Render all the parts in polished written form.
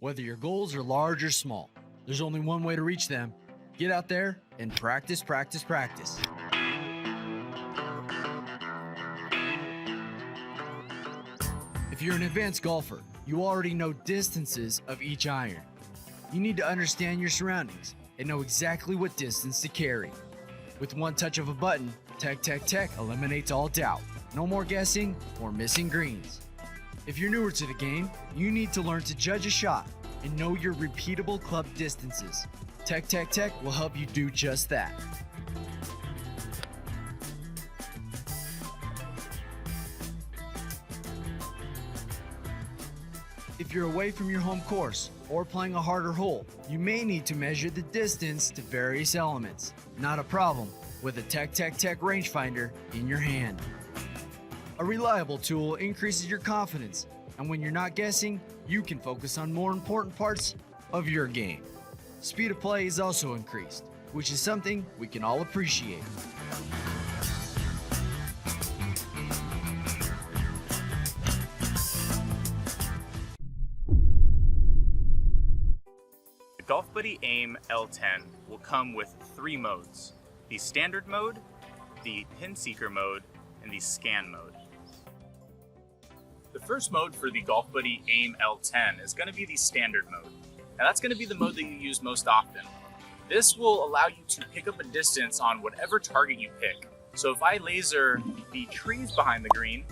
Whether your goals are large or small, there's only one way to reach them. Get out there and practice, practice, practice. If you're an advanced golfer, you already know distances of each iron. You need to understand your surroundings and know exactly what distance to carry. With one touch of a button, TecTecTec eliminates all doubt. No more guessing or missing greens. If you're newer to the game, you need to learn to judge a shot and know your repeatable club distances. TecTecTec will help you do just that. If you're away from your home course or playing a harder hole, you may need to measure the distance to various elements. Not a problem with a TecTecTec rangefinder in your hand. A reliable tool increases your confidence, and when you're not guessing, you can focus on more important parts of your game. Speed of play is also increased, which is something we can all appreciate. The GolfBuddy AIM-L10 will come with 3 modes: the standard mode, the pin seeker mode, and the scan mode. The first mode for the GolfBuddy AIM-L10 is going to be the standard mode. Now that's going to be the mode that you use most often. This will allow you to pick up a distance on whatever target you pick. So if I laser the trees behind the green,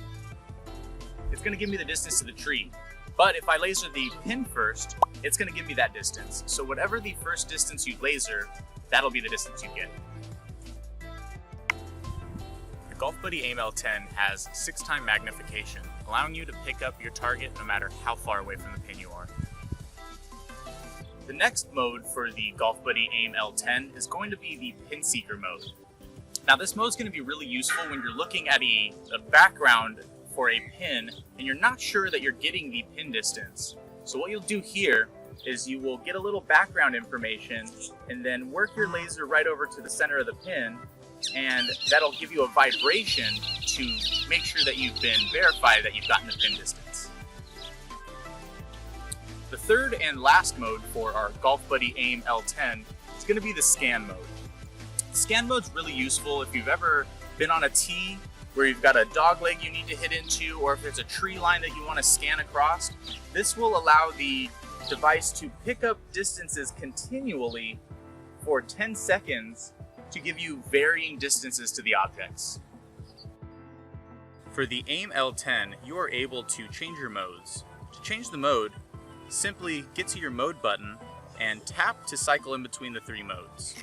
it's going to give me the distance to the tree. But if I laser the pin first, it's going to give me that distance. So whatever the first distance you laser, that'll be the distance you get. The GolfBuddy AIM-L10 has 6x magnification, allowing you to pick up your target no matter how far away from the pin you are. The next mode for the GolfBuddy AIM-L10 is going to be the pin seeker mode. Now this mode is going to be really useful when you're looking at a background for a pin and you're not sure that you're getting the pin distance. So what you'll do here is you will get a little background information and then work your laser right over to the center of the pin, and that'll give you a vibration to make sure that you've been verified that you've gotten the pin distance. The third and last mode for our GolfBuddy AIM-L10 is going to be the scan mode. Scan mode's really useful if you've ever been on a tee where you've got a dog leg you need to hit into, or if there's a tree line that you want to scan across. This will allow the device to pick up distances continually for 10 seconds to give you varying distances to the objects. For the AIM-L10, you are able to change your modes. To change the mode, simply get to your mode button and tap to cycle in between the 3 modes.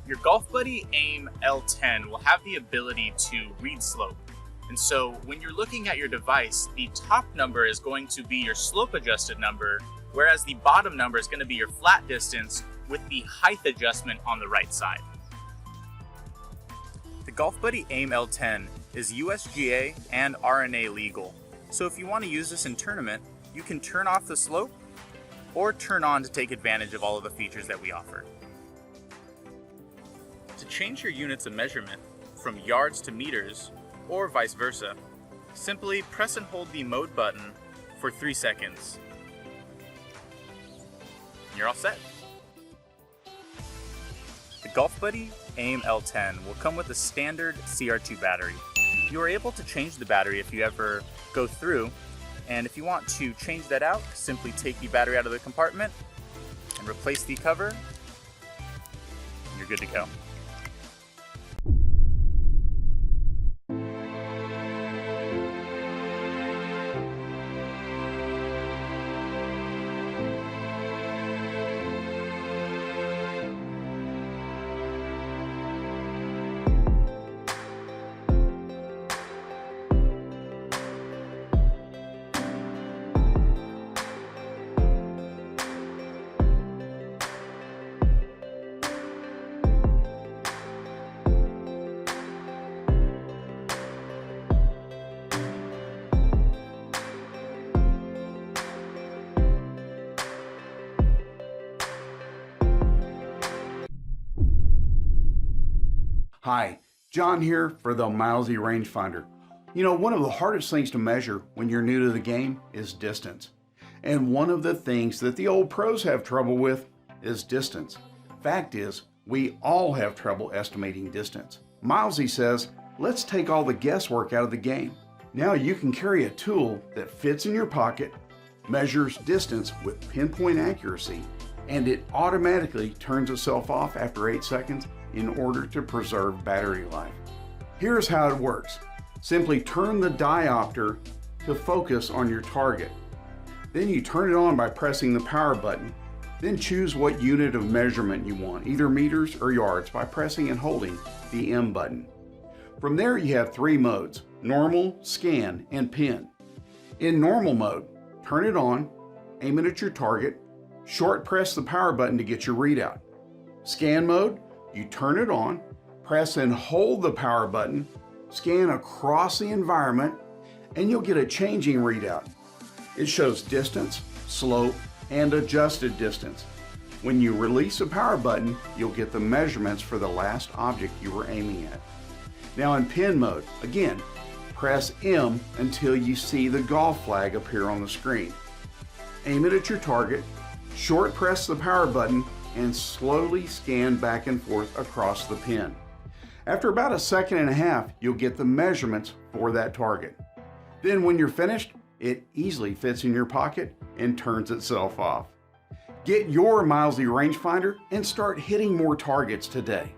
Your GolfBuddy AIM-L10 will have the ability to read slope. And so when you're looking at your device, the top number is going to be your slope adjusted number, whereas the bottom number is going to be your flat distance with the height adjustment on the right side. The GolfBuddy AIM-L10 is USGA and RNA legal. So if you want to use this in tournament, you can turn off the slope or turn on to take advantage of all of the features that we offer. To change your units of measurement from yards to meters, or vice versa, simply press and hold the mode button for 3 seconds. And you're all set. The GolfBuddy AIM-L10 will come with a standard CR2 battery. You are able to change the battery if you ever go through, and if you want to change that out, simply take the battery out of the compartment and replace the cover, and you're good to go. Hi, John here for the MiLESEEY rangefinder. You know, one of the hardest things to measure when you're new to the game is distance. And one of the things that the old pros have trouble with is distance. Fact is, we all have trouble estimating distance. MiLESEEY says, let's take all the guesswork out of the game. Now you can carry a tool that fits in your pocket, measures distance with pinpoint accuracy, and it automatically turns itself off after 8 seconds in order to preserve battery life. Here's how it works. Simply turn the diopter to focus on your target. Then you turn it on by pressing the power button. Then choose what unit of measurement you want, either meters or yards, by pressing and holding the M button. From there you have 3 modes: normal, scan, and pin. In normal mode, turn it on, aim it at your target, short press the power button to get your readout. Scan mode, you turn it on, press and hold the power button, scan across the environment, and you'll get a changing readout. It shows distance, slope, and adjusted distance. When you release the power button, you'll get the measurements for the last object you were aiming at. Now in pin mode, again, press M until you see the golf flag appear on the screen. Aim it at your target, short press the power button, and slowly scan back and forth across the pin. After about 1.5 seconds, you'll get the measurements for that target. Then when you're finished, it easily fits in your pocket and turns itself off. Get your MiLESEEY rangefinder and start hitting more targets today.